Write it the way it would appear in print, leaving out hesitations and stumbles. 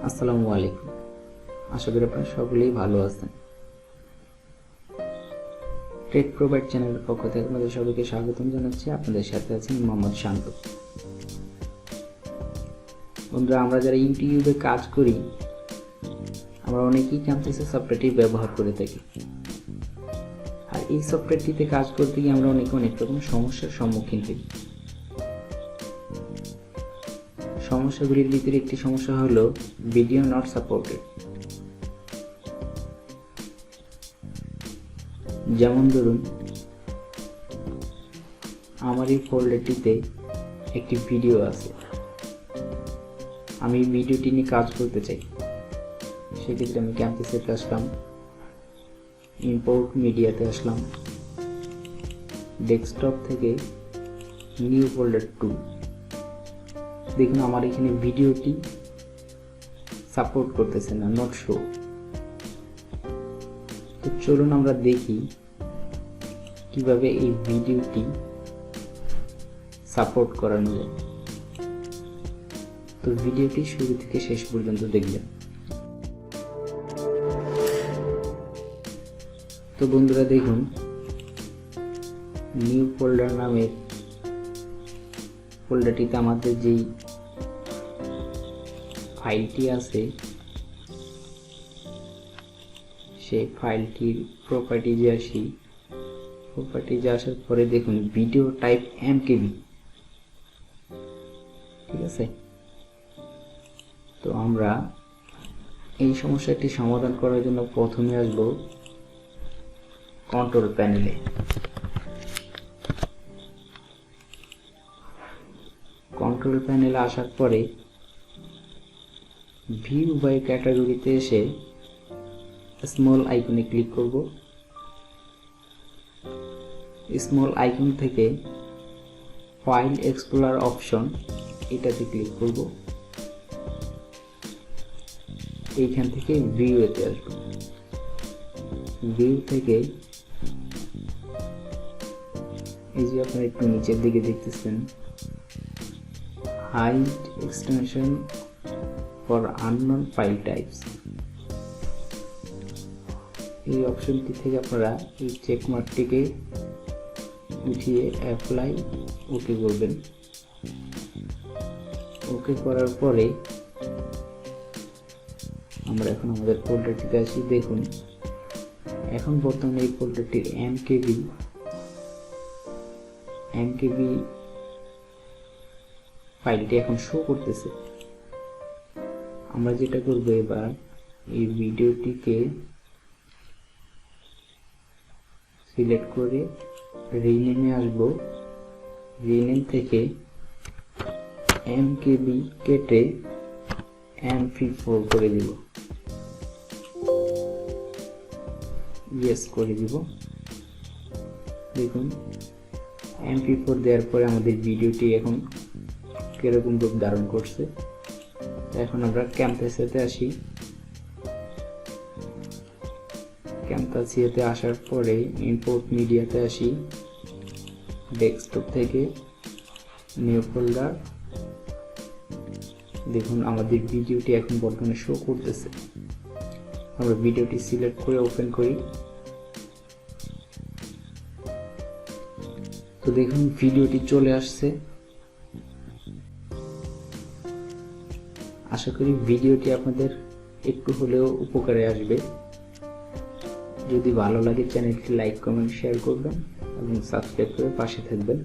আসসালামু আলাইকুম। আশা করি আপনারা সকলেই ভালো আছেন। টেক প্রোভাইড চ্যানেলের পক্ষ থেকে আপনাদের সবাইকে স্বাগতম জানাচ্ছি। আপনাদের সাথে আছেন মোহাম্মদ শান্ত। বন্ধুরা, আমরা যারা ইউটিউবে কাজ করি আমরা অনেকেই ক্যামটাসিয়া সফটওয়্যারটি ব্যবহার করে থাকি। আর এই সফটওয়্যারটিতে কাজ করতে গিয়ে আমরা অনেক রকম সমস্যার সম্মুখীন হই। সমস্যাগুলির ভিতরে একটি সমস্যা হলো ভিডিও নট সাপোর্টেড। যেমন ধরুন, আমার এই ফোল্ডারটিতে একটি ভিডিও আছে, আমি ভিডিওটি নিয়ে কাজ করতে চাই। সেক্ষেত্রে আমি ক্যামটাসিয়াতে আসলাম, ইম্পোর্ট মিডিয়াতে আসলাম, ডেস্কটপ থেকে নিউ ফোল্ডার 2। দেখুন আমার এখানে ভিডিওটি সাপোর্ট করতেছে না, নট শো। তো চলুন আমরা দেখি কিভাবে এই ভিডিওটি সাপোর্ট করানো যায়। তো ভিডিওটি শুরু থেকে শেষ পর্যন্ত দেখবেন। তো বন্ধুরা দেখুন, নিউ ফোল্ডার নামের ফোল্ডারটিতে আমাদের যেই ফাইলটি আছে সেই ফাইলটির প্রপার্টিজে আসি। প্রপার্টিজে আসার পরে দেখুন ভিডিও টাইপ এমকেবি, ঠিক আছে। তো আমরা এই সমস্যাটি সমাধান করার জন্য প্রথমে আসব কন্ট্রোল প্যানেলে। কন্ট্রোল প্যানেলে আসার পরে ভিউ বাই ক্যাটাগরিতে এসে স্মল আইকনে ক্লিক করব। স্মল আইকন থেকে ফাইল এক্সপ্লোরার অপশন এটাতে ক্লিক করব। এইখান থেকে ভিউ এতে আসব। ভিউ থেকে এই যে আপনারা একটু নিচের দিকে দেখতেছেন hide extension for unknown file types, এই অপশনটি থেকে আপনারা এই চেক মার্কটিকে উঠিয়ে অ্যাপ্লাই ওকে করবেন। ওকে করার পরে আমরা এখন আমাদের ফোল্ডারটিতে আসি। দেখুন এখন বর্তমানে এই ফোল্ডারটির এমকেবি ফাইলটি এখন শো করতেছে। আমরা যেটা করব, এবার এই ভিডিওটিকে সিলেক্ট করে রিনেমে আসব। রিনেম থেকে এমকেবি কেটে MP4 করে দিব, ইয়েস করে দিব। দেখুন MP4 দেওয়ার পরে আমাদের ভিডিওটি এখন কিরকম রূপ ধারণ করছে। এখন আমরা ক্যামটাসিয়াতে আসি। ক্যামটাসিয়াতে আসার পরে ইম্পোর্ট মিডিয়াতে আসি। ডেস্কটপ থেকে নিউ ফোল্ডার। দেখুন আমাদের ভিডিওটি এখন বর্তমানে শো করতেছে। আমরা ভিডিওটি সিলেক্ট করে ওপেন করি। তো দেখুন ভিডিওটি চলে আসছে। আশা করি ভিডিওটি আপনাদের একটু হলেও উপকারে আসবে। যদি ভালো লাগে চ্যানেলটি লাইক, কমেন্ট, শেয়ার করবেন এবং সাবস্ক্রাইব করে পাশে থাকবেন।